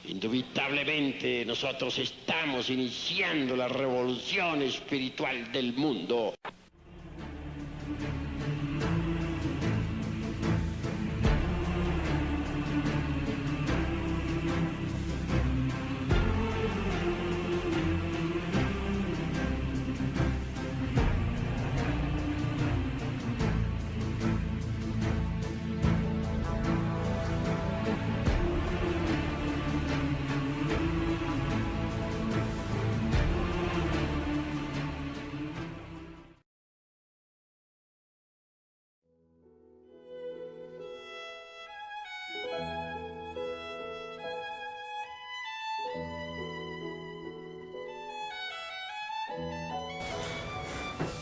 Indubitablemente nosotros estamos iniciando la revolución espiritual del mundo.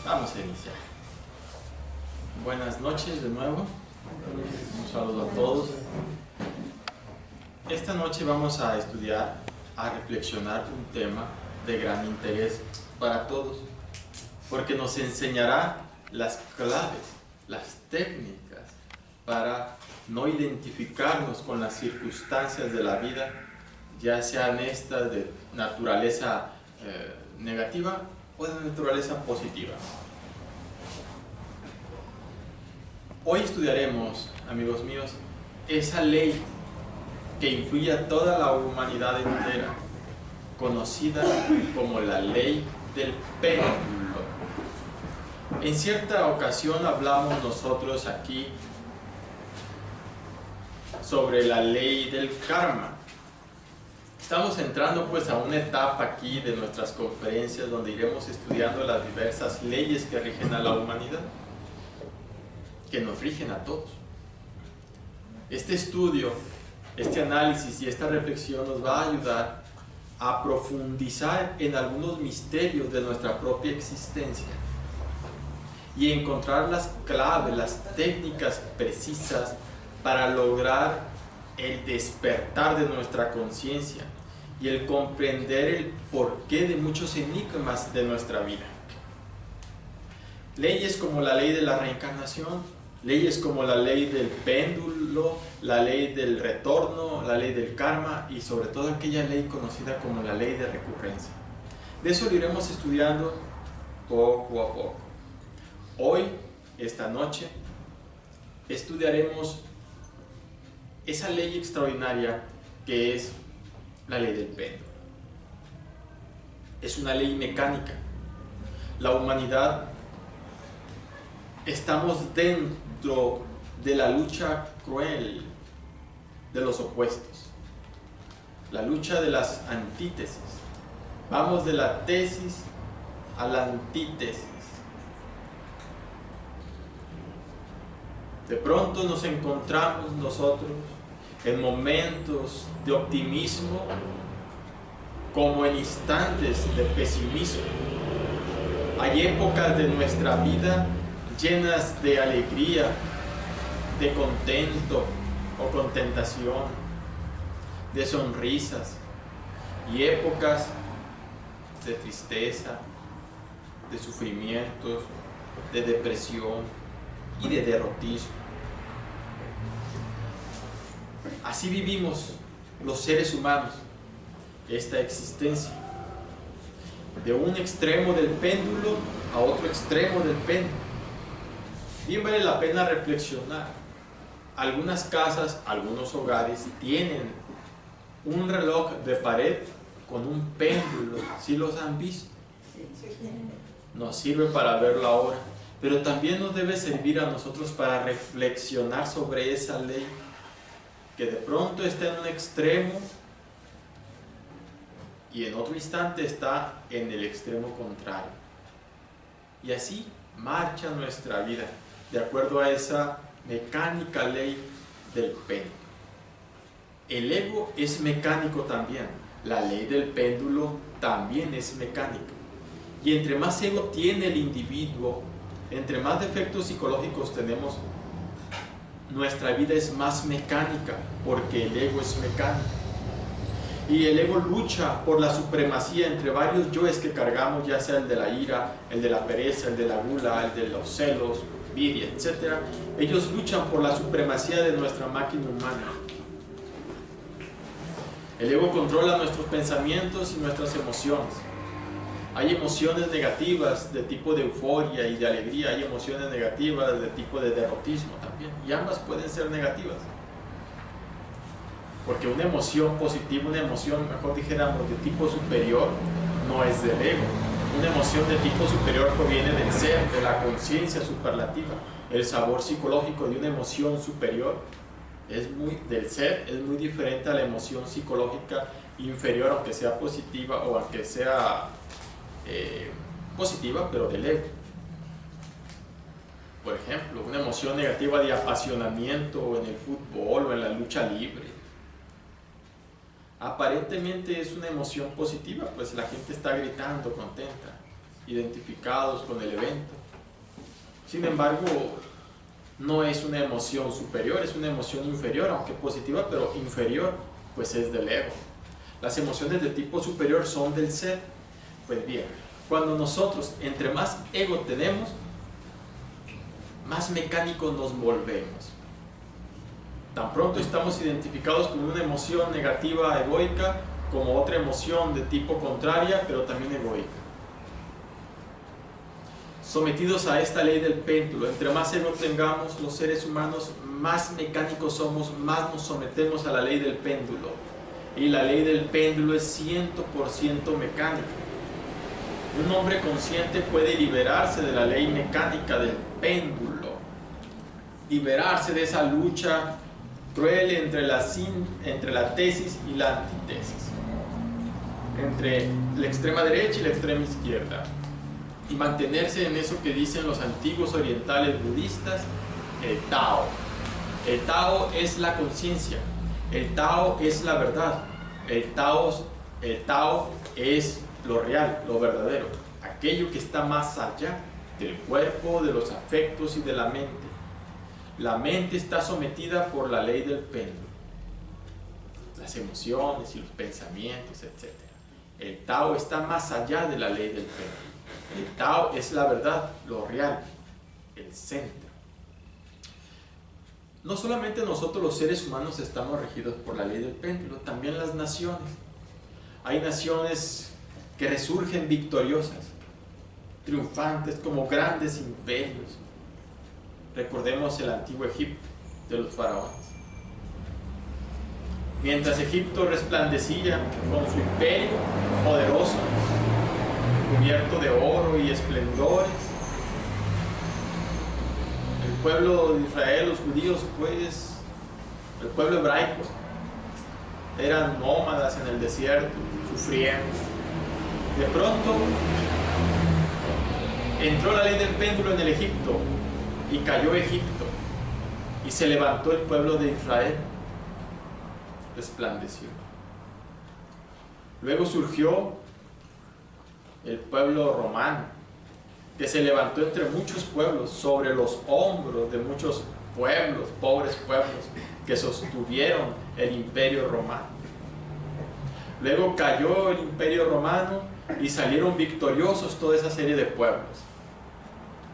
Vamos a iniciar. Buenas noches de nuevo. Un saludo a todos. Esta noche vamos a estudiar, a reflexionar un tema de gran interés para todos, porque nos enseñará las claves, las técnicas para no identificarnos con las circunstancias de la vida, ya sean estas de naturaleza negativa o de naturaleza positiva. Hoy estudiaremos, amigos míos, esa ley que influye a toda la humanidad entera, conocida como la ley del péndulo. En cierta ocasión hablamos nosotros aquí sobre la ley del karma. Estamos entrando pues a una etapa aquí de nuestras conferencias donde iremos estudiando las diversas leyes que rigen a la humanidad, que nos rigen a todos. Este estudio, este análisis y esta reflexión nos va a ayudar a profundizar en algunos misterios de nuestra propia existencia y encontrar las claves, las técnicas precisas para lograr el despertar de nuestra conciencia y el comprender el porqué de muchos enigmas de nuestra vida. Leyes como la ley de la reencarnación, leyes como la ley del péndulo, la ley del retorno, la ley del karma y sobre todo aquella ley conocida como la ley de recurrencia. De eso lo iremos estudiando poco a poco. Hoy, esta noche, estudiaremos esa ley extraordinaria que es la ley del péndulo. Es una ley mecánica. La humanidad estamos dentro de la lucha cruel de los opuestos, la lucha de las antítesis. Vamos de la tesis a la antítesis. De pronto nos encontramos nosotros en momentos de optimismo como en instantes de pesimismo. Hay épocas de nuestra vida llenas de alegría, de contento o contentación, de sonrisas, y épocas de tristeza, de sufrimientos, de depresión y de derrotismo. Así vivimos los seres humanos esta existencia, de un extremo del péndulo a otro extremo del péndulo. Bien vale la pena reflexionar. Algunas casas, algunos hogares tienen un reloj de pared con un péndulo, ¿sí los han visto? Nos sirve para ver la hora, pero también nos debe servir a nosotros para reflexionar sobre esa ley que de pronto está en un extremo y en otro instante está en el extremo contrario. Y así marcha nuestra vida, de acuerdo a esa mecánica ley del péndulo. El ego es mecánico también, la ley del péndulo también es mecánica. Y entre más ego tiene el individuo, entre más defectos psicológicos tenemos, nuestra vida es más mecánica, porque el ego es mecánico. Y el ego lucha por la supremacía entre varios yoes que cargamos, ya sea el de la ira, el de la pereza, el de la gula, el de los celos, envidia, etc. Ellos luchan por la supremacía de nuestra máquina humana. El ego controla nuestros pensamientos y nuestras emociones. Hay emociones negativas de tipo de euforia y de alegría, hay emociones negativas de tipo de derrotismo también, y ambas pueden ser negativas. Porque una emoción positiva, una emoción, mejor dijéramos, de tipo superior, no es del ego. Una emoción de tipo superior proviene del ser, de la conciencia superlativa. El sabor psicológico de una emoción superior del ser es muy diferente a la emoción psicológica inferior, aunque sea positiva o aunque sea positiva, pero del ego. Por ejemplo, una emoción negativa de apasionamiento en el fútbol o en la lucha libre. Aparentemente es una emoción positiva, pues la gente está gritando, contenta, identificados con el evento. Sin embargo, no es una emoción superior, es una emoción inferior, aunque positiva, pero inferior, pues es del ego. Las emociones de tipo superior son del ser. Pues bien, cuando nosotros, entre más ego tenemos, más mecánicos nos volvemos. Tan pronto estamos identificados con una emoción negativa egoica, como otra emoción de tipo contraria, pero también egoica. Sometidos a esta ley del péndulo, entre más ego tengamos los seres humanos, más mecánicos somos, más nos sometemos a la ley del péndulo. Y la ley del péndulo es 100% mecánica. Un hombre consciente puede liberarse de la ley mecánica del péndulo, liberarse de esa lucha cruel entre la tesis y la antítesis, entre la extrema derecha y la extrema izquierda, y mantenerse en eso que dicen los antiguos orientales budistas, el Tao. El Tao es la conciencia, el Tao es la verdad, el Tao es lo real, lo verdadero, aquello que está más allá del cuerpo, de los afectos y de la mente. La mente está sometida por la ley del péndulo, las emociones y los pensamientos, etc. El Tao está más allá de la ley del péndulo. El Tao es la verdad, lo real, el centro. No solamente nosotros los seres humanos estamos regidos por la ley del péndulo, también las naciones. Hay naciones que resurgen victoriosas, triunfantes como grandes imperios. Recordemos el antiguo Egipto de los faraones. Mientras Egipto resplandecía con su imperio poderoso, cubierto de oro y esplendores, el pueblo de Israel, los judíos, pues, el pueblo hebraico, eran nómadas en el desierto, sufriendo. De pronto entró la ley del péndulo en el Egipto y cayó Egipto y se levantó el pueblo de Israel, resplandeció. Luego surgió el pueblo romano, que se levantó entre muchos pueblos, sobre los hombros de muchos pueblos, pobres pueblos, que sostuvieron el imperio romano. Luego cayó el imperio romano y salieron victoriosos toda esa serie de pueblos.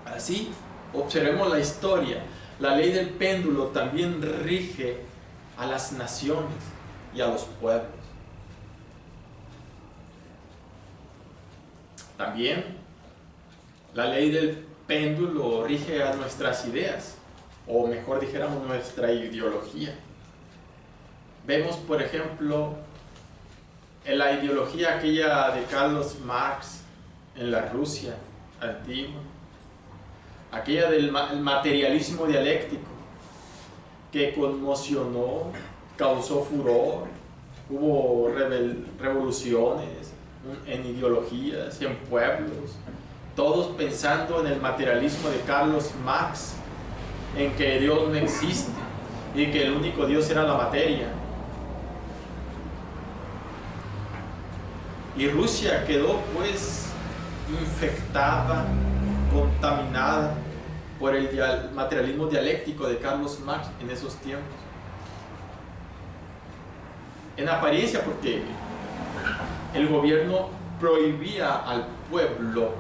Así, observemos la historia. La ley del péndulo también rige a las naciones y a los pueblos. También la ley del péndulo rige a nuestras ideas, o mejor dijéramos nuestra ideología. Vemos, por ejemplo, en la ideología aquella de Carlos Marx en la Rusia antigua, aquella del materialismo dialéctico, que conmocionó, causó furor, hubo revoluciones en ideologías, en pueblos, todos pensando en el materialismo de Carlos Marx, en que Dios no existe y que el único Dios era la materia. Y Rusia quedó pues infectada, contaminada por el materialismo dialéctico de Carlos Marx en esos tiempos. En apariencia, porque el gobierno prohibía al pueblo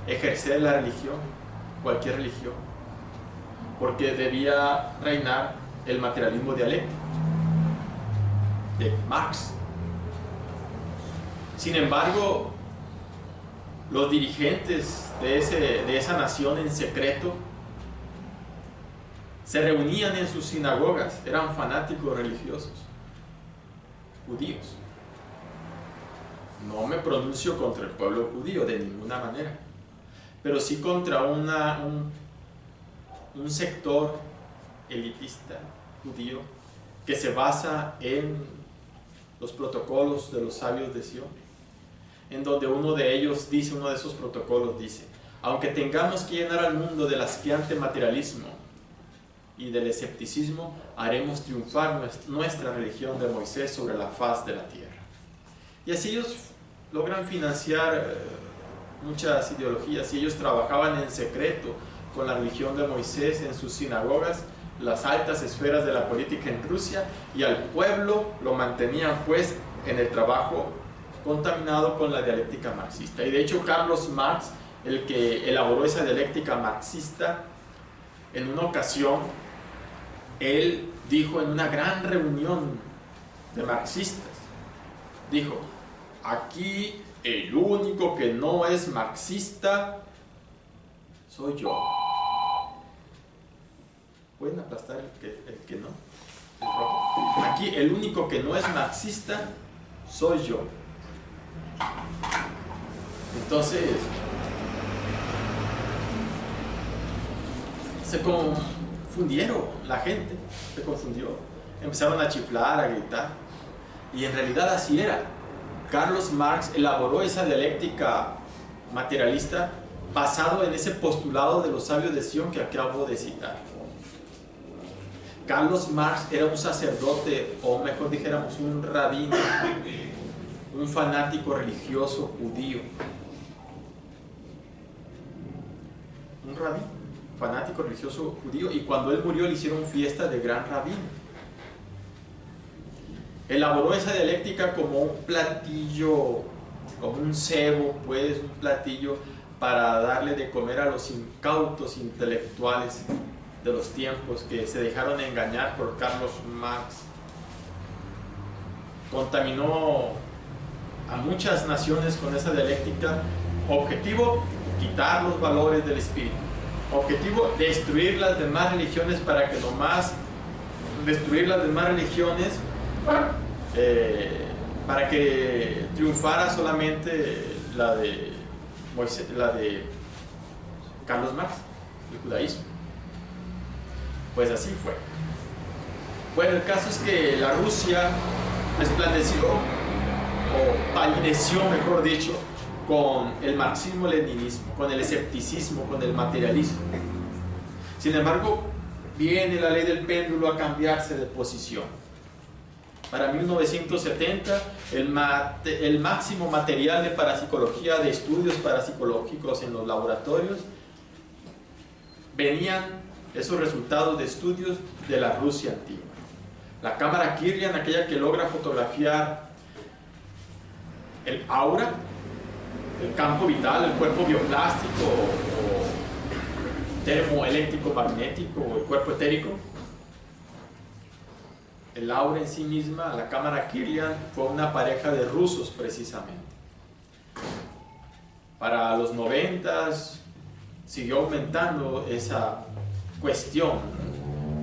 ejercer la religión, cualquier religión, porque debía reinar el materialismo dialéctico de Marx. Sin embargo, los dirigentes de esa nación en secreto se reunían en sus sinagogas, eran fanáticos religiosos, judíos. No me pronuncio contra el pueblo judío de ninguna manera, pero sí contra un sector elitista judío que se basa en los protocolos de los sabios de Sion, en donde uno de esos protocolos dice: aunque tengamos que llenar al mundo del asqueante materialismo y del escepticismo, haremos triunfar nuestra religión de Moisés sobre la faz de la tierra. Y así ellos logran financiar muchas ideologías, y ellos trabajaban en secreto con la religión de Moisés en sus sinagogas, las altas esferas de la política en Rusia, y al pueblo lo mantenían pues en el trabajo contaminado con la dialéctica marxista. Y de hecho Carlos Marx, el que elaboró esa dialéctica marxista, en una ocasión él dijo en una gran reunión de marxistas, dijo: aquí el único que no es marxista soy yo. ¿Pueden aplastar el que no? El rojo. Aquí el único que no es marxista soy yo. Entonces se confundieron, la gente se confundió, empezaron a chiflar, a gritar, y en realidad así era. Carlos Marx elaboró esa dialéctica materialista basado en ese postulado de los sabios de Sion que acabo de citar. Carlos Marx era un sacerdote, o mejor dijéramos un rabino, un fanático religioso judío. Un rabino, fanático religioso judío, y cuando él murió le hicieron fiesta de gran rabino. Elaboró esa dialéctica como un platillo, como un cebo, pues, un platillo para darle de comer a los incautos intelectuales de los tiempos que se dejaron engañar por Carlos Marx. Contaminó a muchas naciones con esa dialéctica. Objetivo: quitar los valores del espíritu. Objetivo: destruir las demás religiones, para que nomás destruir las demás religiones para que triunfara solamente la de Moisés, la de Carlos Marx, el judaísmo. Pues así fue. Bueno, el caso es que la Rusia resplandeció, o palideció, mejor dicho, con el marxismo-leninismo, con el escepticismo, con el materialismo. Sin embargo, viene la ley del péndulo a cambiarse de posición. Para 1970, el máximo material de parapsicología, de estudios parapsicológicos en los laboratorios, venían esos resultados de estudios de la Rusia antigua. La cámara Kirlian, aquella que logra fotografiar el aura, el campo vital, el cuerpo bioplástico o termoeléctrico magnético, o el cuerpo etérico. El aura en sí misma, la cámara Kirlian, fue una pareja de rusos precisamente. Para los 90s siguió aumentando esa cuestión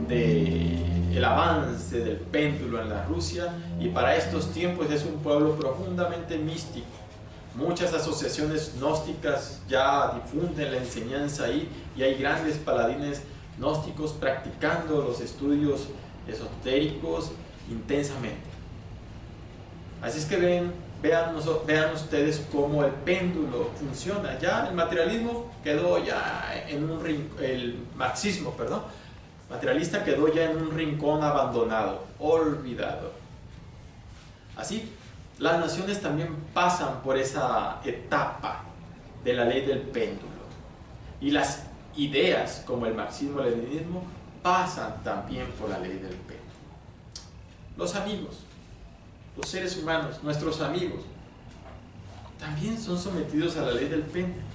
del avance del péndulo en la Rusia, y para estos tiempos es un pueblo profundamente místico. Muchas asociaciones gnósticas ya difunden la enseñanza ahí, y hay grandes paladines gnósticos practicando los estudios esotéricos intensamente. Así es que vean ustedes cómo el péndulo funciona. Ya el materialismo quedó ya en un rincón, el marxismo, perdón, materialista quedó ya en un rincón abandonado, olvidado. Así, las naciones también pasan por esa etapa de la ley del péndulo, y las ideas como el marxismo-leninismo pasan también por la ley del péndulo. Los amigos, los seres humanos, nuestros amigos, también son sometidos a la ley del péndulo.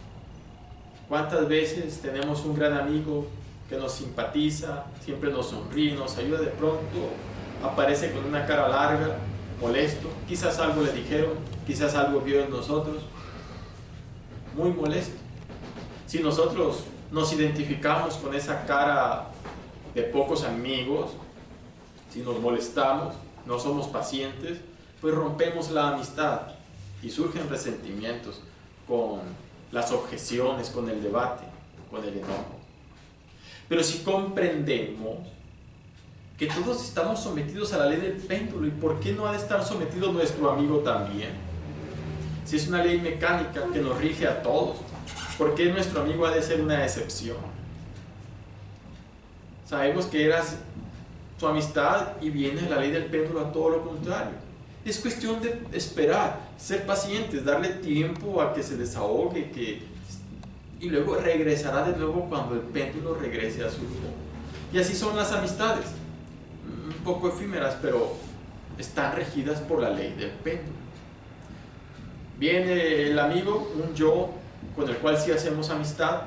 ¿Cuántas veces tenemos un gran amigo que nos simpatiza, siempre nos sonríe, nos ayuda? De pronto aparece con una cara larga, molesto, quizás algo le dijeron, quizás algo vio en nosotros, muy molesto. Si nosotros nos identificamos con esa cara de pocos amigos, si nos molestamos, no somos pacientes, pues rompemos la amistad y surgen resentimientos con las objeciones, con el debate, con el enojo. Pero si comprendemos que todos estamos sometidos a la ley del péndulo, ¿y por qué no ha de estar sometido nuestro amigo también? Si es una ley mecánica que nos rige a todos, ¿por qué nuestro amigo ha de ser una excepción? Sabemos que era su amistad y viene la ley del péndulo a todo lo contrario. Es cuestión de esperar, ser pacientes, darle tiempo a que se desahogue, y luego regresará de nuevo cuando el péndulo regrese a su lugar. Y así son las amistades, un poco efímeras, pero están regidas por la ley del péndulo. Viene el amigo, un yo con el cual sí hacemos amistad,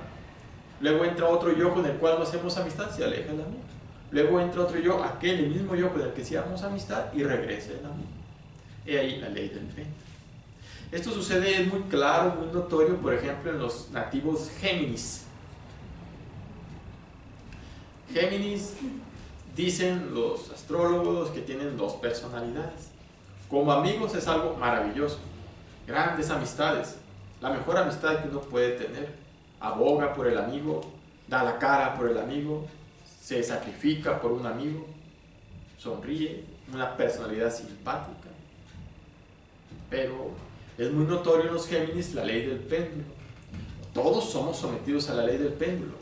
luego entra otro yo con el cual no hacemos amistad, se aleja el amigo. Luego entra otro yo, el mismo yo con el que sí hacemos amistad, y regresa el amigo. He ahí la ley del péndulo. Esto sucede, es muy claro, muy notorio, por ejemplo, en los nativos Géminis. Géminis, dicen los astrólogos, que tienen dos personalidades. Como amigos es algo maravilloso, grandes amistades, la mejor amistad que uno puede tener. Aboga por el amigo, da la cara por el amigo, se sacrifica por un amigo, sonríe, una personalidad simpática. Pero es muy notorio en los Géminis la ley del péndulo. Todos somos sometidos a la ley del péndulo,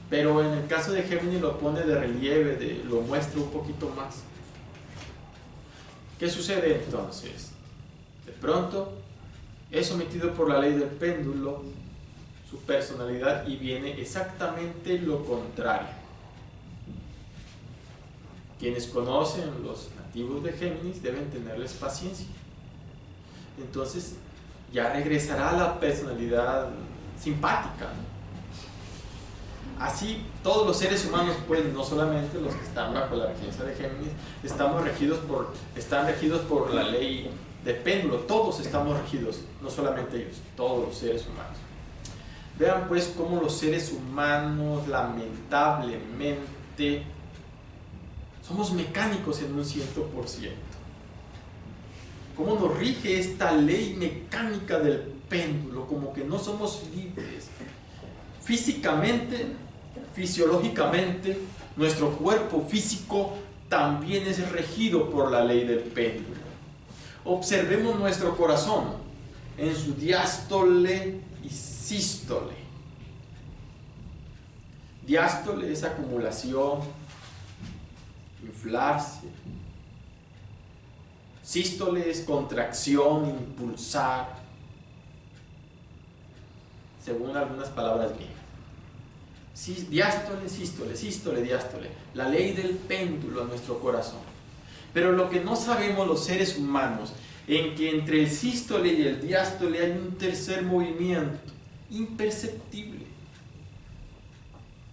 pero en el caso de Géminis lo pone de relieve, lo muestra un poquito más. ¿Qué sucede entonces? De pronto es sometido por la ley del péndulo su personalidad y viene exactamente lo contrario. Quienes conocen los nativos de Géminis deben tenerles paciencia. Entonces ya regresará a la personalidad simpática. Así todos los seres humanos, pues no solamente los que están bajo la regencia de Géminis, están regidos por la ley de péndulo. Todos estamos regidos, no solamente ellos, todos los seres humanos. Vean pues cómo los seres humanos lamentablemente somos mecánicos en un 100%. Cómo nos rige esta ley mecánica del péndulo, como que no somos libres. Físicamente, fisiológicamente, nuestro cuerpo físico también es regido por la ley del péndulo. Observemos nuestro corazón en su diástole y sístole. Diástole es acumulación, inflarse. Sístole es contracción, impulsar, según algunas palabras griegas. Diástole, sístole, sístole, diástole. La ley del péndulo en nuestro corazón. Pero lo que no sabemos los seres humanos, en que entre el sístole y el diástole hay un tercer movimiento, imperceptible.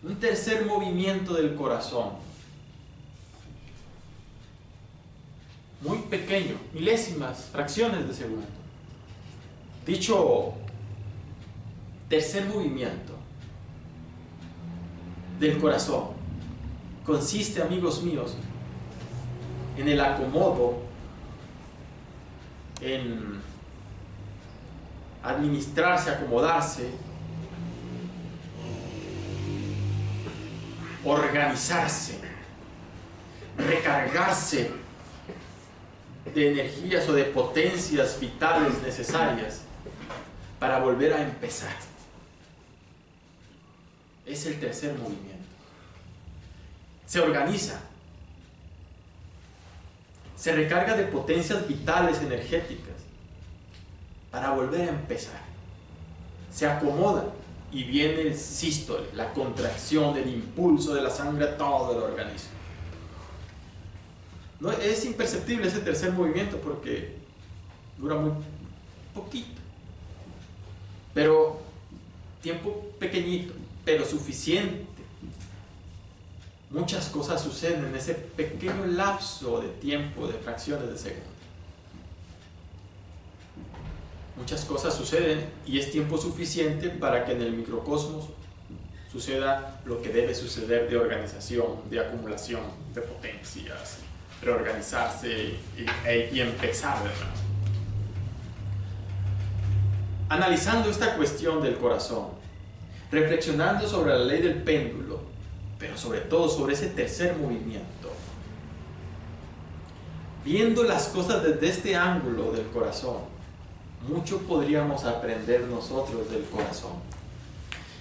Un tercer movimiento del corazón. Muy pequeño, milésimas, fracciones de segundo. Dicho tercer movimiento del corazón consiste, amigos míos, en el acomodo, en administrarse, acomodarse, organizarse, recargarse de energías o de potencias vitales necesarias para volver a empezar. Es el tercer movimiento. Se organiza, se recarga de potencias vitales energéticas para volver a empezar. Se acomoda y viene el sístole, la contracción del impulso de la sangre a todo el organismo. No, es imperceptible ese tercer movimiento porque dura muy poquito, pero tiempo pequeñito, pero suficiente. Muchas cosas suceden en ese pequeño lapso de tiempo, de fracciones de segundo. Muchas cosas suceden y es tiempo suficiente para que en el microcosmos suceda lo que debe suceder de organización, de acumulación de potencias, reorganizarse y empezar de nuevo. Analizando esta cuestión del corazón, reflexionando sobre la ley del péndulo, pero sobre todo sobre ese tercer movimiento, viendo las cosas desde este ángulo del corazón, mucho podríamos aprender nosotros del corazón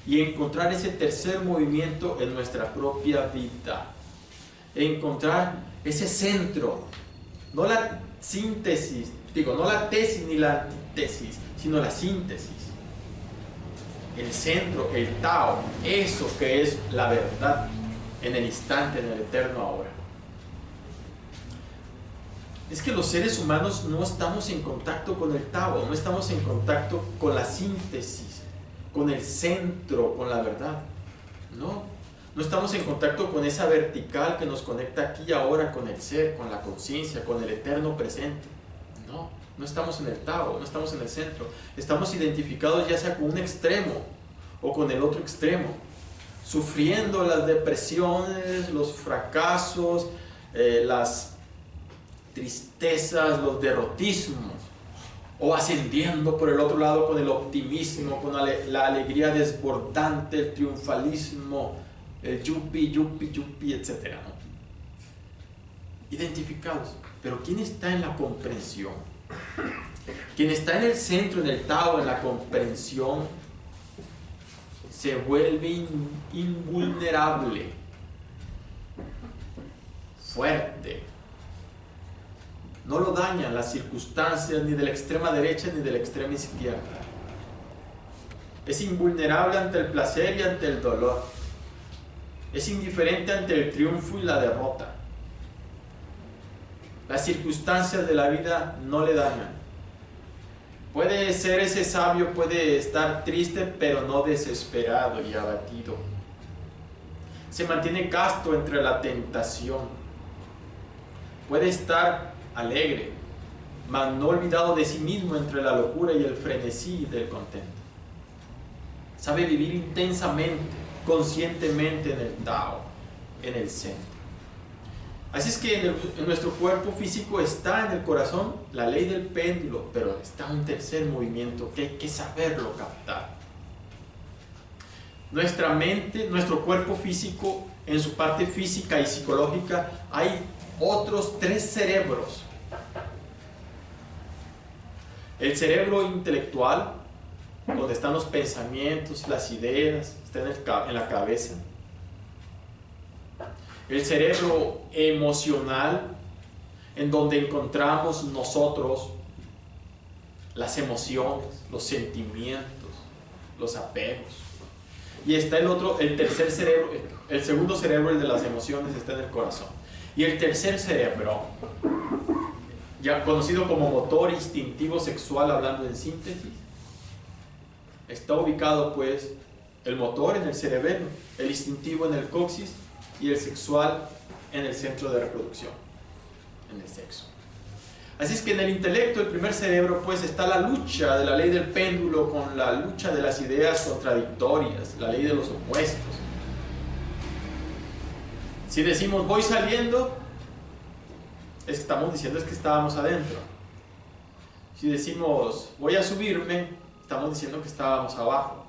y encontrar ese tercer movimiento en nuestra propia vida, encontrar ese centro, no la síntesis, no la tesis ni la antítesis, sino la síntesis, el centro, el Tao, eso que es la verdad en el instante, en el eterno ahora. Es que los seres humanos no estamos en contacto con el Tao, no estamos en contacto con la síntesis, con el centro, con la verdad. No estamos en contacto con esa vertical que nos conecta aquí y ahora con el ser, con la conciencia, con el eterno presente. No estamos en el Tao, no estamos en el centro. Estamos identificados ya sea con un extremo o con el otro extremo, sufriendo las depresiones, los fracasos, las tristezas, los derrotismos, o ascendiendo por el otro lado con el optimismo, con la alegría desbordante, el triunfalismo, el yupi, yupi, yupi, etc. Identificados. Pero ¿quién está en la comprensión? Quien está en el centro, en el Tao, en la comprensión, se vuelve invulnerable, fuerte. No lo dañan las circunstancias ni de la extrema derecha ni de la extrema izquierda. Es invulnerable ante el placer y ante el dolor. Es indiferente ante el triunfo y la derrota. Las circunstancias de la vida no le dañan. Puede ser ese sabio, puede estar triste, pero no desesperado y abatido. Se mantiene casto entre la tentación. Puede estar alegre, mas no olvidado de sí mismo entre la locura y el frenesí del contento. Sabe vivir intensamente, conscientemente en el Tao, en el centro. Así es que en nuestro cuerpo físico está en el corazón la ley del péndulo, pero está un tercer movimiento que hay que saberlo captar. Nuestra mente, nuestro cuerpo físico, en su parte física y psicológica, hay otros 3 cerebros. El cerebro intelectual, donde están los pensamientos, las ideas, está en la cabeza. El cerebro emocional, en donde encontramos nosotros las emociones, los sentimientos, los apegos. Y está el tercer cerebro, el segundo cerebro, el de las emociones, está en el corazón. Y el tercer cerebro, ya conocido como motor instintivo sexual, hablando en síntesis, está ubicado pues el motor en el cerebelo, el instintivo en el coxis y el sexual en el centro de reproducción, en el sexo. Así es que en el intelecto, el primer cerebro, pues está la lucha de la ley del péndulo con la lucha de las ideas contradictorias, la ley de los opuestos. Si decimos voy saliendo, estamos diciendo es que estábamos adentro. Si decimos voy a subirme, estamos diciendo que estábamos abajo.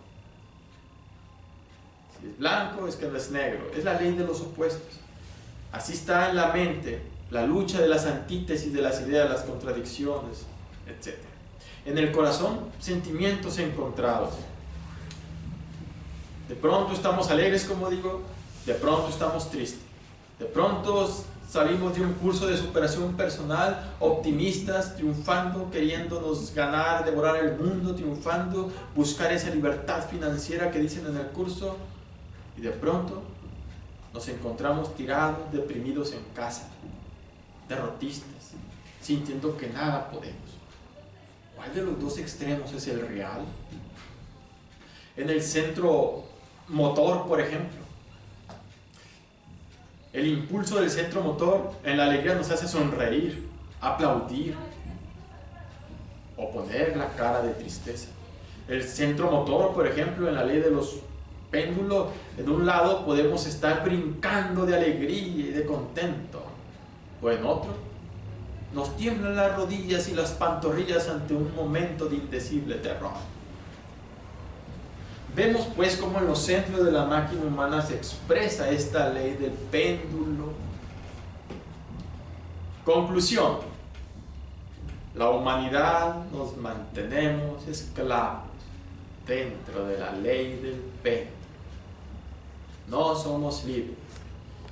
Si es blanco, es que no es negro. Es la ley de los opuestos. Así está en la mente la lucha de las antítesis de las ideas, las contradicciones, etc. En el corazón, sentimientos encontrados. De pronto estamos alegres, como digo, de pronto estamos tristes. De pronto salimos de un curso de superación personal, optimistas, triunfando, queriéndonos ganar, devorar el mundo, triunfando, buscar esa libertad financiera que dicen en el curso, y de pronto nos encontramos tirados, deprimidos en casa, derrotistas, sintiendo que nada podemos. ¿Cuál de los dos extremos es el real? En el centro motor, por ejemplo, el impulso del centro motor en la alegría nos hace sonreír, aplaudir, o poner la cara de tristeza. El centro motor, por ejemplo, en la ley de los péndulos, en un lado podemos estar brincando de alegría y de contento, o en otro nos tiemblan las rodillas y las pantorrillas ante un momento de indecible terror. Vemos pues cómo en los centros de la máquina humana se expresa esta ley del péndulo. Conclusión: la humanidad nos mantenemos esclavos dentro de la ley del péndulo. No somos libres.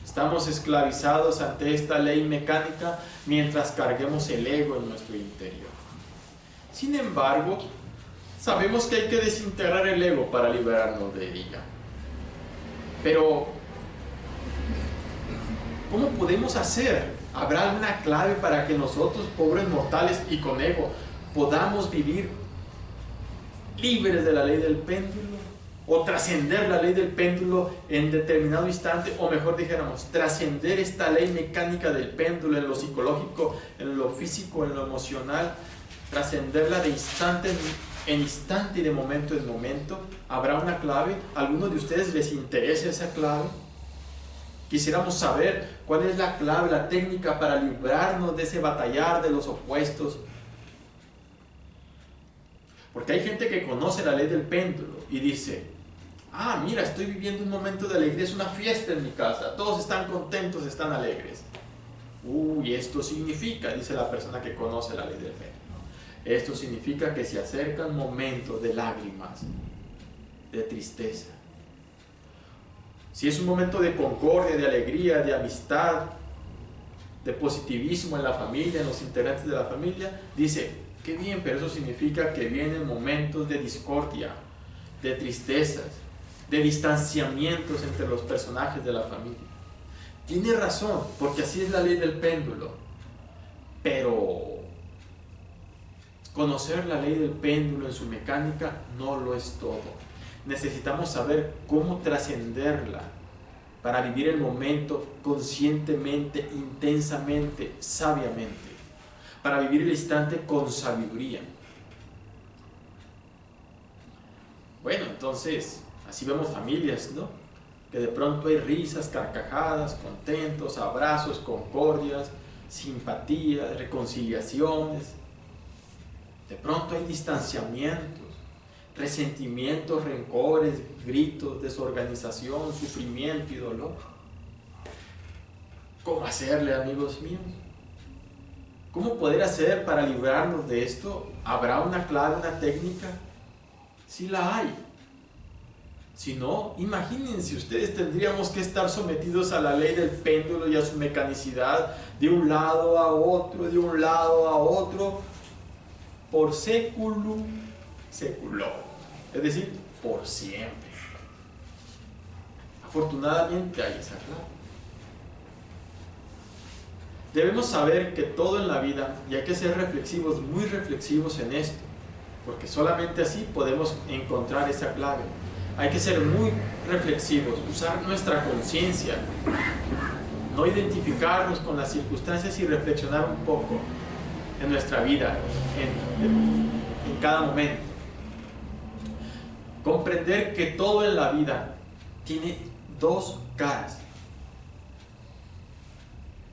Estamos esclavizados ante esta ley mecánica mientras carguemos el ego en nuestro interior. Sin embargo, sabemos que hay que desintegrar el ego para liberarnos de ella. Pero, ¿cómo podemos hacer? ¿Habrá alguna clave para que nosotros, pobres mortales y con ego, podamos vivir libres de la ley del péndulo? ¿O trascender la ley del péndulo en determinado instante? O mejor dijéramos, trascender esta ley mecánica del péndulo en lo psicológico, en lo físico, en lo emocional, trascenderla de instante en instante y de momento en momento. ¿Habrá una clave? ¿A alguno de ustedes les interesa esa clave? Quisiéramos saber cuál es la clave, la técnica para librarnos de ese batallar de los opuestos. Porque hay gente que conoce la ley del péndulo y dice: ah, mira, estoy viviendo un momento de alegría, es una fiesta en mi casa, todos están contentos, están alegres. Uy, esto significa, dice la persona que conoce la ley del péndulo, esto significa que se acercan momentos de lágrimas, de tristeza. Si es un momento de concordia, de alegría, de amistad, de positivismo en la familia, en los integrantes de la familia, dice: qué bien, pero eso significa que vienen momentos de discordia, de tristezas, de distanciamientos entre los personajes de la familia. Tiene razón, porque así es la ley del péndulo. Pero conocer la ley del péndulo en su mecánica no lo es todo. Necesitamos saber cómo trascenderla para vivir el momento conscientemente, intensamente, sabiamente, para vivir el instante con sabiduría. Bueno, entonces, así vemos familias, ¿no? Que de pronto hay risas, carcajadas, contentos, abrazos, concordias, simpatía, reconciliaciones. De pronto hay distanciamientos, resentimientos, rencores, gritos, desorganización, sufrimiento y dolor. ¿Cómo hacerle, amigos míos? ¿Cómo poder hacer para librarnos de esto? ¿Habrá una clave, una técnica? Sí la hay. Si no, imagínense ustedes, tendríamos que estar sometidos a la ley del péndulo y a su mecanicidad, de un lado a otro, de un lado a otro, por séculum seculorum, es decir, por siempre. Afortunadamente hay esa clave. Debemos saber que todo en la vida, y hay que ser reflexivos, muy reflexivos en esto, porque solamente así podemos encontrar esa clave. Hay que ser muy reflexivos, usar nuestra conciencia, no identificarnos con las circunstancias y reflexionar un poco en nuestra vida, en cada momento. Comprender que todo en la vida tiene dos caras,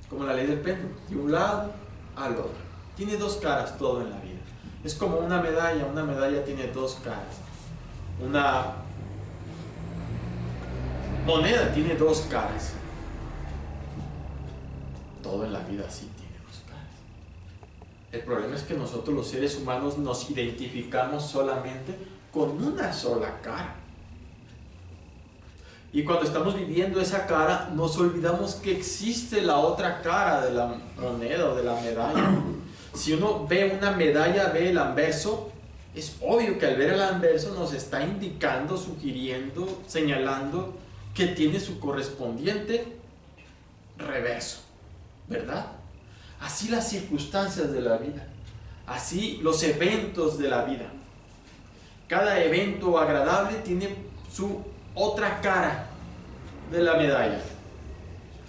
como la ley del péndulo, de un lado al otro. Tiene dos caras todo en la vida. Es como una medalla tiene dos caras. Una moneda tiene dos caras. Todo en la vida sí tiene dos caras. El problema es que nosotros los seres humanos nos identificamos solamente con una sola cara. Y cuando estamos viviendo esa cara, nos olvidamos que existe la otra cara de la moneda o de la medalla. Si uno ve una medalla, ve el anverso, es obvio que al ver el anverso nos está indicando, sugiriendo, señalando que tiene su correspondiente reverso, ¿verdad? Así las circunstancias de la vida, así los eventos de la vida. Cada evento agradable tiene su otra cara de la medalla,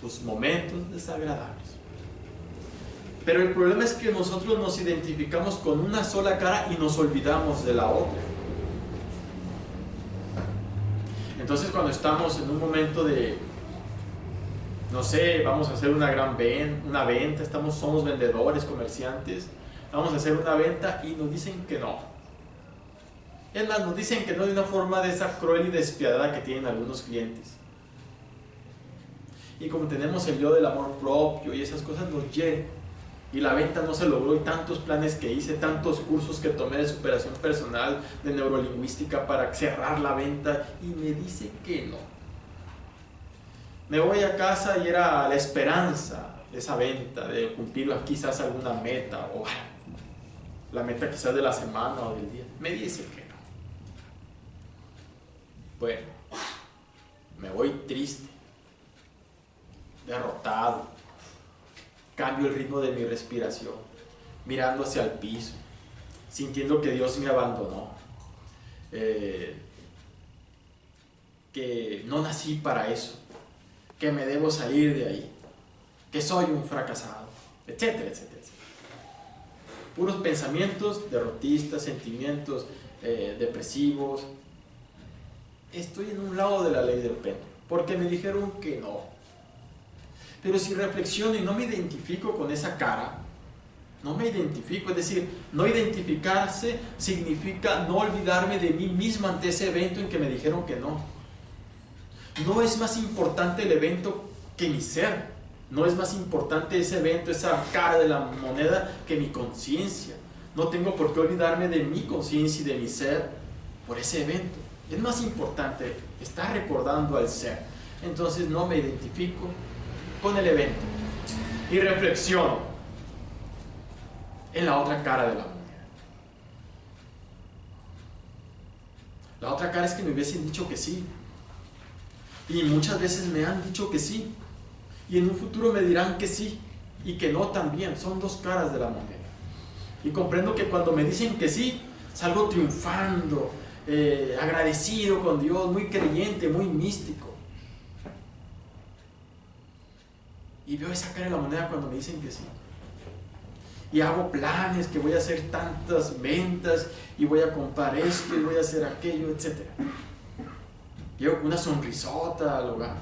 sus momentos desagradables. Pero el problema es que nosotros nos identificamos con una sola cara y nos olvidamos de la otra. Entonces cuando estamos en un momento de, no sé, vamos a hacer una venta, somos vendedores, comerciantes, vamos a hacer una venta y nos dicen que no. Es más, nos dicen que no de una forma de esa cruel y despiadada que tienen algunos clientes. Y como tenemos el yo del amor propio y esas cosas, nos hieren. Y la venta no se logró, y tantos planes que hice, tantos cursos que tomé de superación personal, de neurolingüística para cerrar la venta, y me dice que no. Me voy a casa y era la esperanza de esa venta, de cumplir quizás alguna meta, o la meta quizás de la semana o del día. Me dice que no. Bueno, me voy triste, derrotado, cambio el ritmo de mi respiración, mirando hacia el piso, sintiendo que Dios me abandonó, que no nací para eso, que me debo salir de ahí, que soy un fracasado, etcétera, etcétera, etcétera. Puros pensamientos derrotistas, sentimientos depresivos. Estoy en un lado de la ley del péndulo, porque me dijeron que no. Pero si reflexiono y no me identifico con esa cara, no me identifico, es decir, no identificarse significa no olvidarme de mí mismo ante ese evento en que me dijeron que no. No es más importante el evento que mi ser, no es más importante ese evento, esa cara de la moneda, que mi conciencia. No tengo por qué olvidarme de mi conciencia y de mi ser por ese evento. Es más importante estar recordando al ser. Entonces no me identifico con el evento y reflexiono en la otra cara de la moneda. La otra cara es que me hubiesen dicho que sí, y muchas veces me han dicho que sí, y en un futuro me dirán que sí y que no también. Son dos caras de la moneda, y comprendo que cuando me dicen que sí, salgo triunfando, agradecido con Dios, muy creyente, muy místico. Y veo esa cara de la moneda cuando me dicen que sí. Y hago planes, que voy a hacer tantas ventas, y voy a comprar esto, y voy a hacer aquello, etc. Llego con una sonrisota al hogar.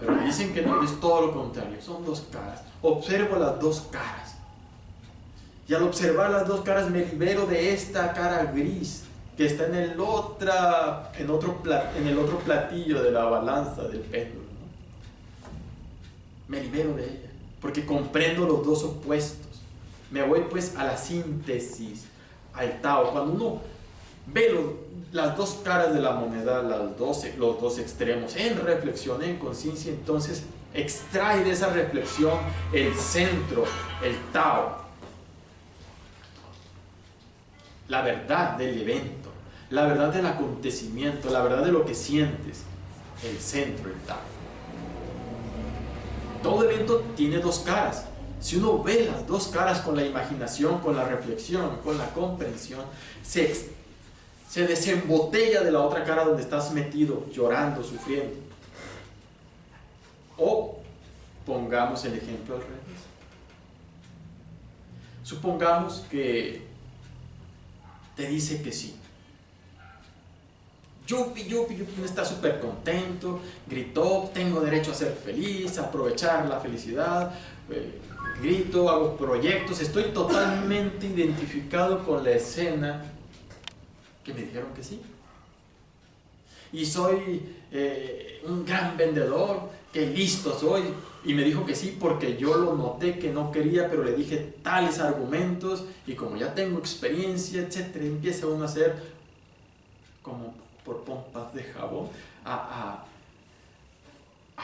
Pero me dicen que no, es todo lo contrario. Son dos caras. Observo las dos caras. Y al observar las dos caras me libero de esta cara gris que está en el otro platillo de la balanza del péndulo. Me libero de ella, porque comprendo los dos opuestos. Me voy pues a la síntesis, al Tao. Cuando uno ve las dos caras de la moneda, los dos extremos, en reflexión, en conciencia, entonces extrae de esa reflexión el centro, el Tao, la verdad del evento, la verdad del acontecimiento, la verdad de lo que sientes, el centro, el Tao. Todo evento tiene dos caras. Si uno ve las dos caras con la imaginación, con la reflexión, con la comprensión, se desembotella de la otra cara donde estás metido, llorando, sufriendo. O pongamos el ejemplo al revés. Supongamos que te dice que sí. Yupi, está súper contento, gritó, tengo derecho a ser feliz, a aprovechar la felicidad, grito, hago proyectos, estoy totalmente identificado con la escena que me dijeron que sí. Y soy un gran vendedor, que listo soy, y me dijo que sí porque yo lo noté que no quería, pero le dije tales argumentos, y como ya tengo experiencia, etcétera, empieza uno a hacer como por pompas de jabón, a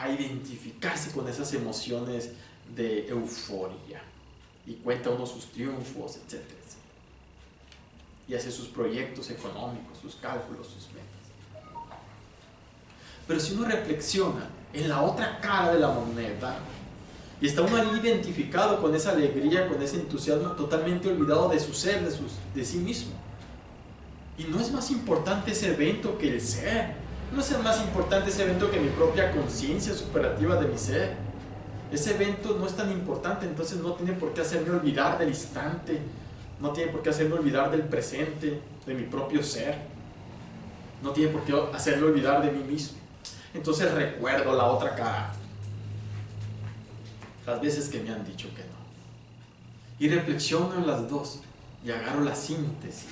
identificarse con esas emociones de euforia, y cuenta uno sus triunfos, etcétera, etcétera, y hace sus proyectos económicos, sus cálculos, sus metas. Pero si uno reflexiona en la otra cara de la moneda, y está uno ahí identificado con esa alegría, con ese entusiasmo, totalmente olvidado de su ser, de sí mismo. Y no es más importante ese evento que el ser. No es más importante ese evento que mi propia conciencia superativa de mi ser. Ese evento no es tan importante, entonces no tiene por qué hacerme olvidar del instante, no tiene por qué hacerme olvidar del presente, de mi propio ser, no tiene por qué hacerme olvidar de mí mismo. Entonces recuerdo la otra cara, las veces que me han dicho que no, y reflexiono en las dos y agarro la síntesis,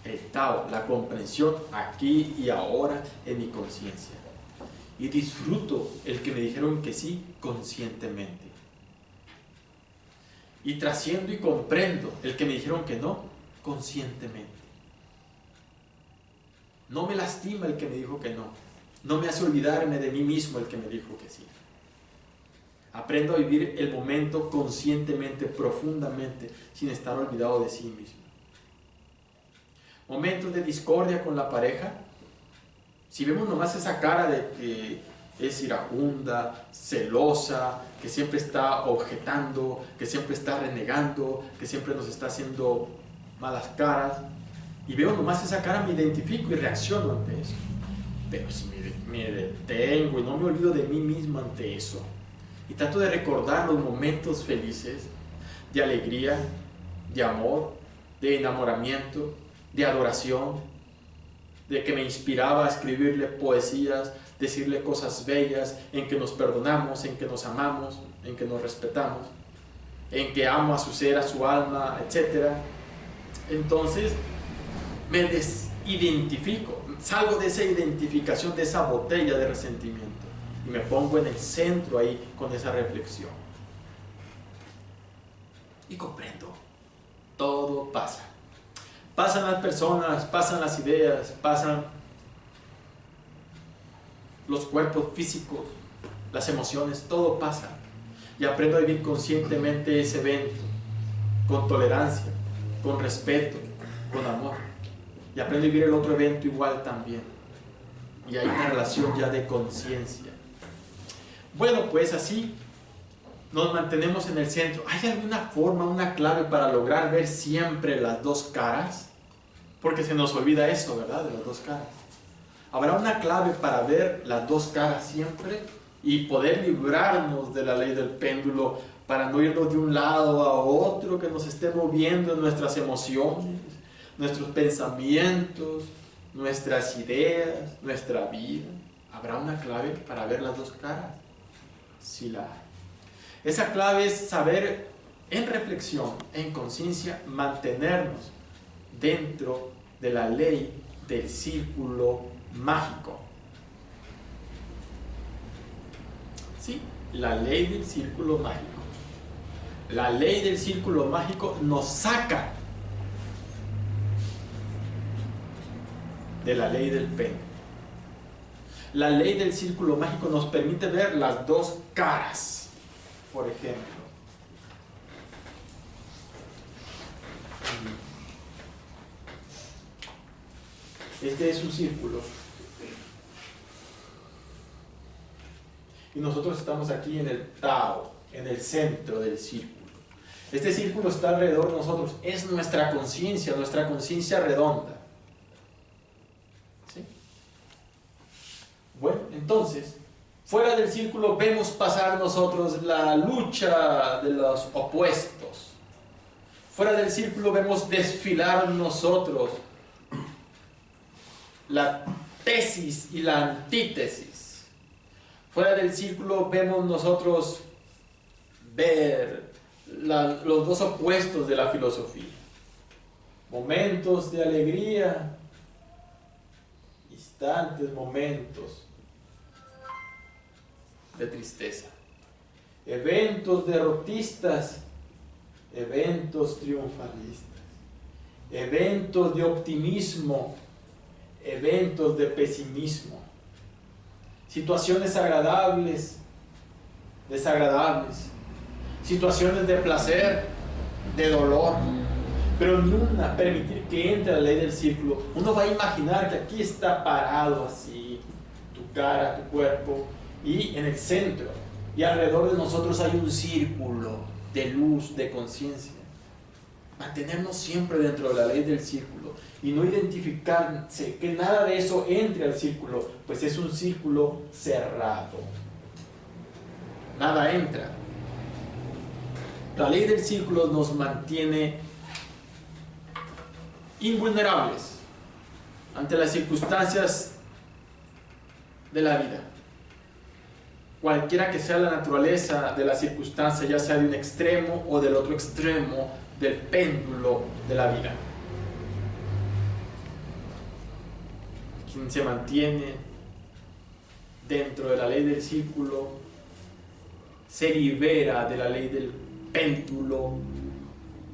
el Tao, la comprensión aquí y ahora en mi conciencia, y disfruto el que me dijeron que sí conscientemente, y trasciendo y comprendo el que me dijeron que no conscientemente. No me lastima el que me dijo que no, no me hace olvidarme de mí mismo el que me dijo que sí. Aprendo a vivir el momento conscientemente, profundamente, sin estar olvidado de sí mismo. Momentos de discordia con la pareja, si vemos nomás esa cara de que es iracunda, celosa, que siempre está objetando, que siempre está renegando, que siempre nos está haciendo malas caras, y veo nomás esa cara, me identifico y reacciono ante eso. Pero si me detengo y no me olvido de mí mismo ante eso, y trato de recordar los momentos felices, de alegría, de amor, de enamoramiento, de adoración, de que me inspiraba a escribirle poesías, decirle cosas bellas, en que nos perdonamos, en que nos amamos, en que nos respetamos, en que amo a su ser, a su alma, etc. Entonces me desidentifico, salgo de esa identificación, de esa botella de resentimiento, y me pongo en el centro ahí con esa reflexión. Y comprendo, todo pasa. Pasan las personas, pasan las ideas, pasan los cuerpos físicos, las emociones, todo pasa. Y aprendo a vivir conscientemente ese evento, con tolerancia, con respeto, con amor. Y aprendo a vivir el otro evento igual también. Y hay una relación ya de conciencia. Bueno, pues así nos mantenemos en el centro. ¿Hay alguna forma, una clave para lograr ver siempre las dos caras? Porque se nos olvida eso, ¿verdad? De las dos caras. ¿Habrá una clave para ver las dos caras siempre y poder librarnos de la ley del péndulo para no irnos de un lado a otro, que nos esté moviendo en nuestras emociones, nuestros pensamientos, nuestras ideas, nuestra vida? ¿Habrá una clave para ver las dos caras? Sí la hay. Esa clave es saber en reflexión, en conciencia, mantenernos dentro de la ley del círculo mágico. Sí, la ley del círculo mágico. La ley del círculo mágico nos saca de la ley del péndulo. La ley del círculo mágico nos permite ver las dos caras. Por ejemplo, este es un círculo y nosotros estamos aquí en el Tao, en el centro del círculo. Este círculo está alrededor de nosotros, es nuestra conciencia redonda. ¿Sí? Bueno, entonces, fuera del círculo vemos pasar nosotros la lucha de los opuestos. Fuera del círculo vemos desfilar nosotros la tesis y la antítesis. Fuera del círculo vemos nosotros ver los dos opuestos de la filosofía. Momentos de alegría, instantes, momentos de tristeza. Eventos derrotistas, eventos triunfalistas. Eventos de optimismo, eventos de pesimismo. Situaciones agradables, desagradables. Situaciones de placer, de dolor. Pero ni una permitir que entre la ley del círculo. Uno va a imaginar que aquí está parado así, tu cara, tu cuerpo, y en el centro, y alrededor de nosotros hay un círculo de luz, de conciencia. Mantenernos siempre dentro de la ley del círculo y no identificarse que nada de eso entre al círculo, pues es un círculo cerrado. nada entra. La ley del círculo nos mantiene invulnerables ante las circunstancias de la vida. Cualquiera que sea la naturaleza de la circunstancia, ya sea de un extremo o del otro extremo del péndulo de la vida. Quien se mantiene dentro de la ley del círculo se libera de la ley del péndulo,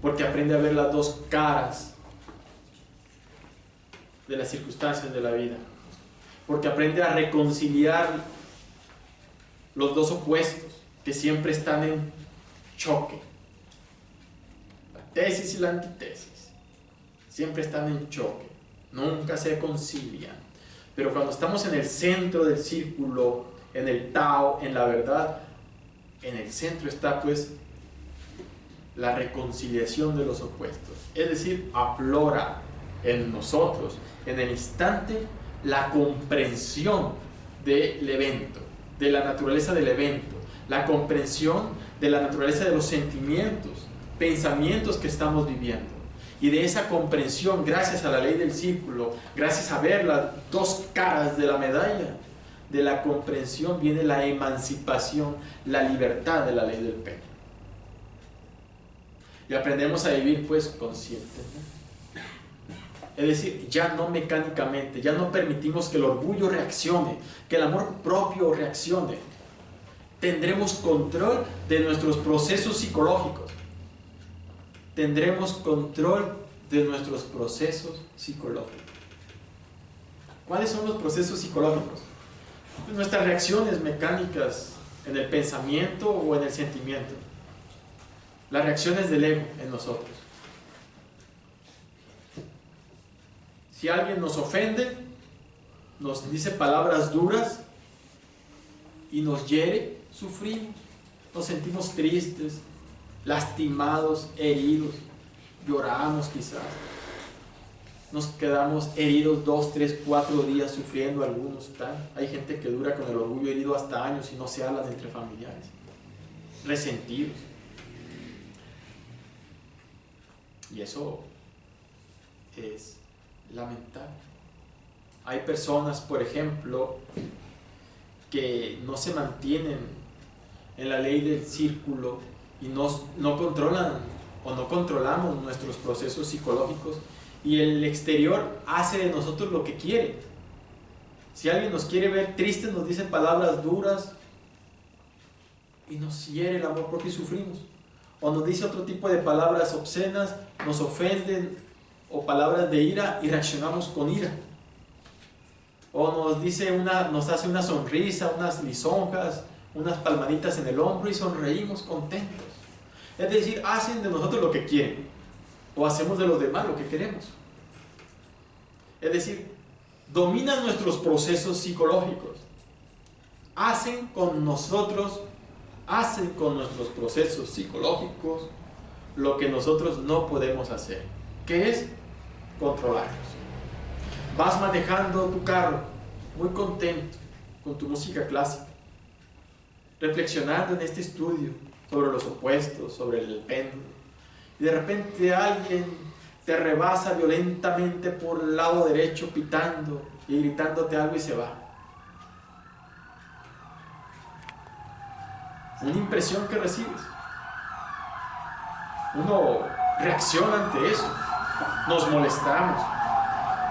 porque aprende a ver las dos caras de las circunstancias de la vida, porque aprende a reconciliar los dos opuestos que siempre están en choque. La tesis y la antítesis siempre están en choque, nunca se concilian. Pero cuando estamos en el centro del círculo, en el Tao, en la verdad, en el centro está pues la reconciliación de los opuestos. Es decir, aflora en nosotros, en el instante, la comprensión del evento, de la naturaleza del evento, la comprensión de la naturaleza de los sentimientos, pensamientos que estamos viviendo. Y de esa comprensión, gracias a la ley del círculo, gracias a ver las dos caras de la medalla, de la comprensión viene la emancipación, la libertad de la ley del péndulo. Y aprendemos a vivir pues conscientes, ¿no? Es decir, ya no mecánicamente, ya no permitimos que el orgullo reaccione, que el amor propio reaccione. Tendremos control de nuestros procesos psicológicos. Tendremos control de nuestros procesos psicológicos. ¿Cuáles son los procesos psicológicos? Pues nuestras reacciones mecánicas en el pensamiento o en el sentimiento. Las reacciones del ego en nosotros. Si alguien nos ofende, nos dice palabras duras y nos hiere, sufrimos, nos sentimos tristes, lastimados, heridos, lloramos quizás, nos quedamos heridos 2, 3, 4 días sufriendo, algunos tal. Hay gente que dura con el orgullo herido hasta años y no se hablan entre familiares, resentidos. Y eso es lamentable. Hay personas, por ejemplo, que no se mantienen en la ley del círculo y no controlan o no controlamos nuestros procesos psicológicos, y el exterior hace de nosotros lo que quiere. Si alguien nos quiere ver tristes, nos dice palabras duras y nos hiere el amor propio y sufrimos. O nos dice otro tipo de palabras obscenas, nos ofenden, o palabras de ira y reaccionamos con ira. O nos hace una sonrisa, unas lisonjas, unas palmaditas en el hombro y sonreímos contentos. Es decir, hacen de nosotros lo que quieren, o hacemos de los demás lo que queremos. Es decir, dominan nuestros procesos psicológicos. Hacen con nuestros procesos psicológicos lo que nosotros no podemos hacer, que es controlarlos. Vas manejando tu carro muy contento con tu música clásica, reflexionando en este estudio sobre los opuestos, sobre el péndulo, y de repente alguien te rebasa violentamente por el lado derecho, pitando y gritándote algo y se va. Una impresión que recibes. Uno reacciona ante eso, nos molestamos,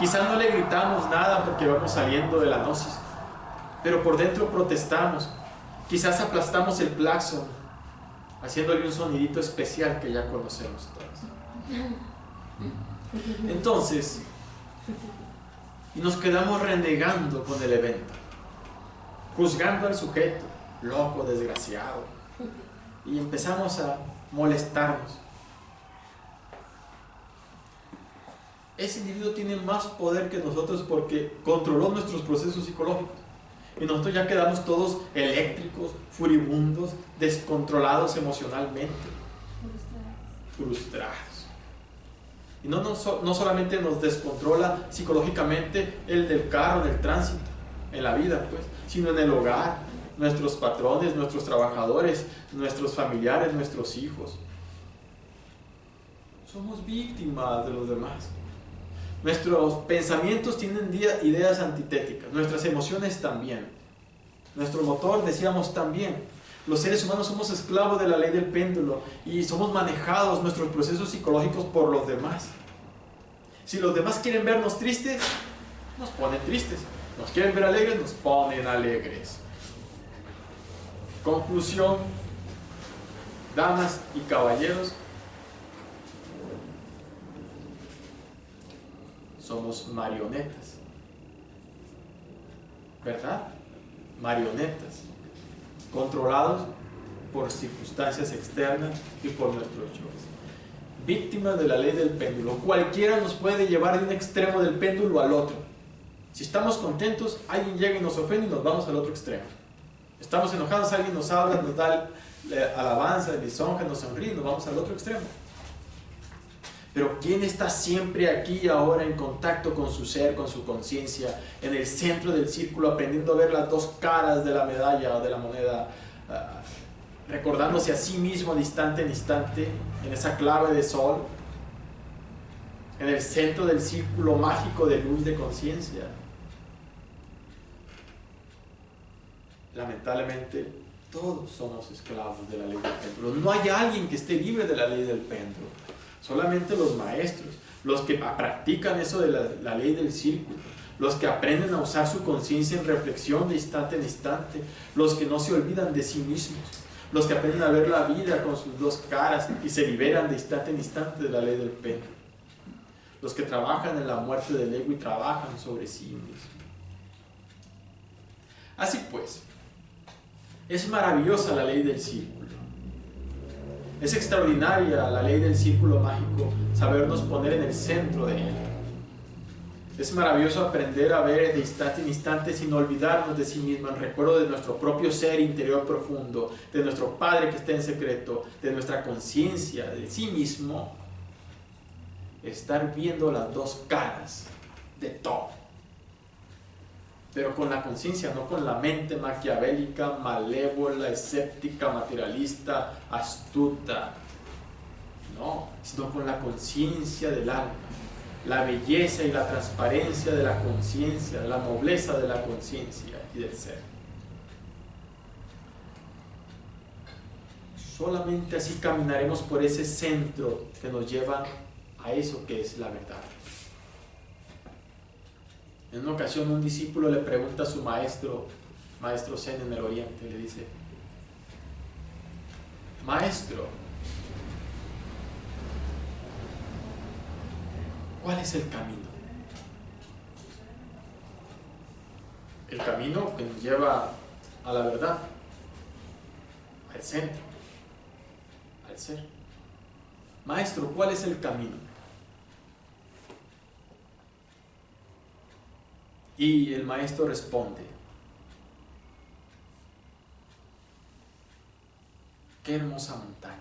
quizás no le gritamos nada porque vamos saliendo de la gnosis, pero por dentro protestamos, quizás aplastamos el claxon haciéndole un sonidito especial que ya conocemos todos. Entonces, y nos quedamos renegando con el evento, juzgando al sujeto, loco, desgraciado, y empezamos a molestarnos. Ese individuo tiene más poder que nosotros porque controló nuestros procesos psicológicos, y nosotros ya quedamos todos eléctricos, furibundos, descontrolados emocionalmente, frustrados. Y no solamente nos descontrola psicológicamente el del carro, del tránsito, en la vida, pues, sino en el hogar, nuestros patrones, nuestros trabajadores, nuestros familiares, nuestros hijos. Somos víctimas de los demás. Nuestros pensamientos tienen ideas antitéticas, nuestras emociones también. Nuestro motor, decíamos, también. Los seres humanos somos esclavos de la ley del péndulo y somos manejados nuestros procesos psicológicos por los demás. Si los demás quieren vernos tristes, nos ponen tristes. Nos quieren ver alegres, nos ponen alegres. Conclusión, damas y caballeros, somos marionetas, ¿verdad? Marionetas, controlados por circunstancias externas y por nuestros yoes. Víctimas de la ley del péndulo. Cualquiera nos puede llevar de un extremo del péndulo al otro. Si estamos contentos, alguien llega y nos ofende y nos vamos al otro extremo. Estamos enojados, alguien nos habla, nos da alabanza, lisonja, nos sonríe y nos vamos al otro extremo. Pero ¿quién está siempre aquí y ahora en contacto con su ser, con su conciencia, en el centro del círculo, aprendiendo a ver las dos caras de la medalla o de la moneda, recordándose a sí mismo de instante en instante, en esa clave de sol, en el centro del círculo mágico de luz de conciencia? Lamentablemente, todos somos esclavos de la ley del péndulo. No hay alguien que esté libre de la ley del péndulo. Solamente los maestros, los que practican eso de la ley del círculo, los que aprenden a usar su conciencia en reflexión de instante en instante, los que no se olvidan de sí mismos, los que aprenden a ver la vida con sus dos caras y se liberan de instante en instante de la ley del péndulo, los que trabajan en la muerte del ego y trabajan sobre sí mismos. Así pues, es maravillosa la ley del círculo. Es extraordinaria la ley del círculo mágico, sabernos poner en el centro de él. Es maravilloso aprender a ver de instante en instante sin olvidarnos de sí mismo, en recuerdo de nuestro propio ser interior profundo, de nuestro Padre que está en secreto, de nuestra conciencia, de sí mismo, estar viendo las dos caras de todo. Pero con la conciencia, no con la mente maquiavélica, malévola, escéptica, materialista, astuta. No, sino con la conciencia del alma, la belleza y la transparencia de la conciencia, la nobleza de la conciencia y del ser. Solamente así caminaremos por ese centro que nos lleva a eso que es la verdad. En una ocasión un discípulo le pregunta a su maestro Zen en el Oriente, le dice: maestro, ¿cuál es el camino? El camino que nos lleva a la verdad, al centro, al ser. Maestro, ¿cuál es el camino? Y el maestro responde: qué hermosa montaña,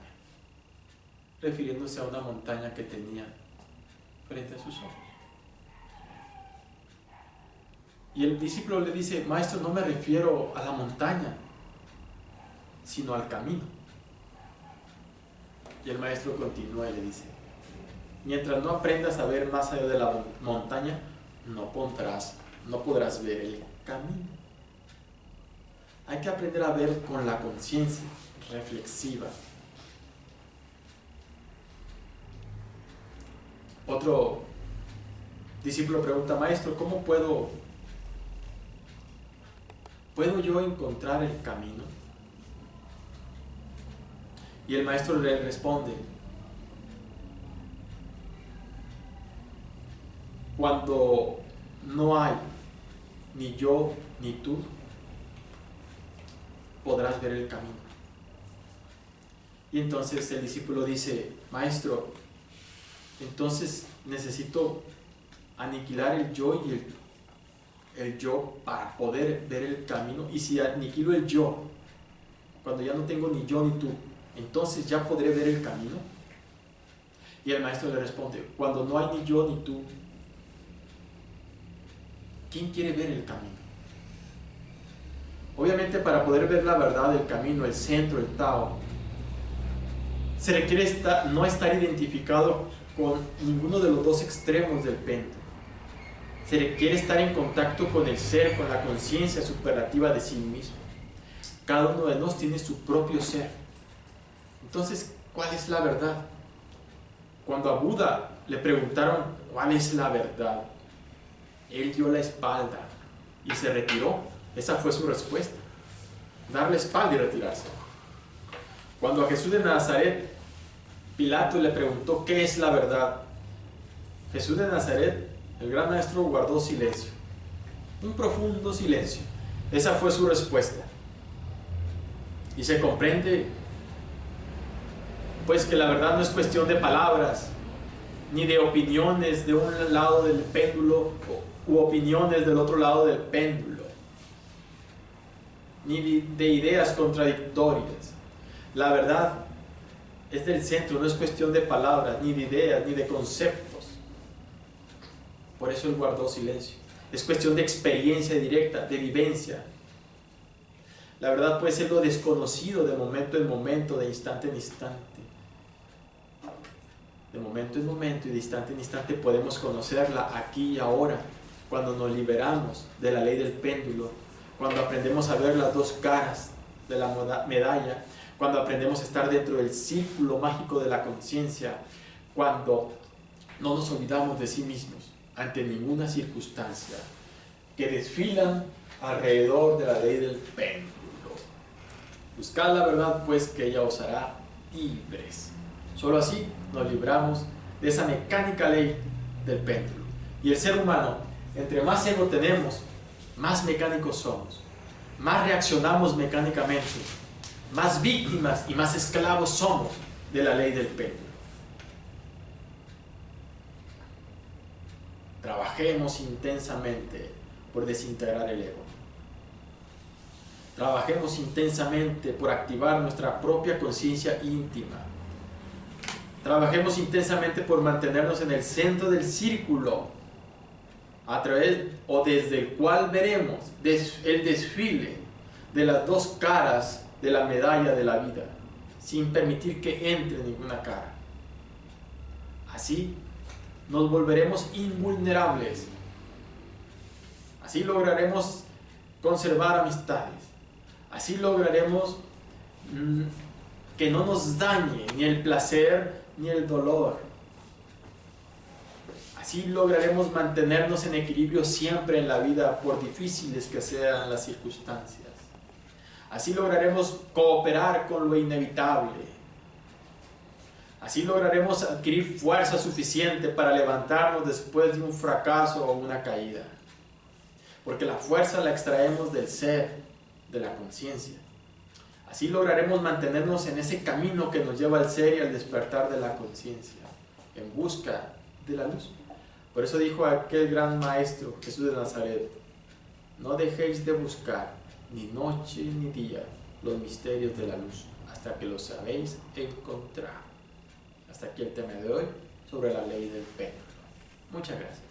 refiriéndose a una montaña que tenía frente a sus ojos. Y el discípulo le dice: maestro, no me refiero a la montaña, sino al camino. Y el maestro continúa y le dice: mientras no aprendas a ver más allá de la montaña, no podrás ver el camino. Hay que aprender a ver con la conciencia reflexiva. Otro discípulo pregunta: maestro, ¿cómo puedo yo encontrar el camino? Y el maestro le responde: cuando no hay ni yo ni tú, podrás ver el camino. Y entonces el discípulo dice: maestro, entonces necesito aniquilar el yo y el yo para poder ver el camino. Y si aniquilo el yo, cuando ya no tengo ni yo ni tú, entonces ya podré ver el camino. Y el maestro le responde: cuando no hay ni yo ni tú, ¿quién quiere ver el camino? Obviamente, para poder ver la verdad, el camino, el centro, el Tao, se requiere no estar identificado con ninguno de los dos extremos del péndulo. Se requiere estar en contacto con el ser, con la conciencia superlativa de sí mismo. Cada uno de nosotros tiene su propio ser. Entonces, ¿cuál es la verdad? Cuando a Buda le preguntaron cuál es la verdad, él dio la espalda y se retiró. Esa fue su respuesta: dar la espalda y retirarse. Cuando a Jesús de Nazaret, Pilato le preguntó qué es la verdad, Jesús de Nazaret, el gran maestro, guardó silencio, un profundo silencio. Esa fue su respuesta. Y se comprende pues que la verdad no es cuestión de palabras, ni de opiniones de un lado del péndulo u opiniones del otro lado del péndulo, ni de ideas contradictorias. La verdad es del centro, no es cuestión de palabras, ni de ideas, ni de conceptos. Por eso él guardó silencio. Es cuestión de experiencia directa, de vivencia. La verdad puede ser lo desconocido de momento en momento, de instante en instante. De momento en momento y de instante en instante podemos conocerla aquí y ahora, cuando nos liberamos de la ley del péndulo, cuando aprendemos a ver las dos caras de la medalla, cuando aprendemos a estar dentro del círculo mágico de la conciencia, cuando no nos olvidamos de sí mismos ante ninguna circunstancia, que desfilan alrededor de la ley del péndulo. Buscad la verdad, pues, que ella os hará libres. Solo así nos libramos de esa mecánica ley del péndulo. Y el ser humano, entre más ego tenemos, más mecánicos somos, más reaccionamos mecánicamente, más víctimas y más esclavos somos de la ley del péndulo. Trabajemos intensamente por desintegrar el ego. Trabajemos intensamente por activar nuestra propia conciencia íntima. Trabajemos intensamente por mantenernos en el centro del círculo, a través o desde el cual veremos el desfile de las dos caras de la medalla de la vida, sin permitir que entre ninguna cara. Así nos volveremos invulnerables. Así lograremos conservar amistades. Así lograremos que no nos dañe ni el placer ni el dolor. Así lograremos mantenernos en equilibrio siempre en la vida, por difíciles que sean las circunstancias. Así lograremos cooperar con lo inevitable. Así lograremos adquirir fuerza suficiente para levantarnos después de un fracaso o una caída. Porque la fuerza la extraemos del ser, de la conciencia. Así lograremos mantenernos en ese camino que nos lleva al ser y al despertar de la conciencia, en busca de la luz. Por eso dijo aquel gran maestro, Jesús de Nazaret: no dejéis de buscar ni noche ni día los misterios de la luz, hasta que los sabéis encontrar. Hasta aquí el tema de hoy sobre la ley del péndulo. Muchas gracias.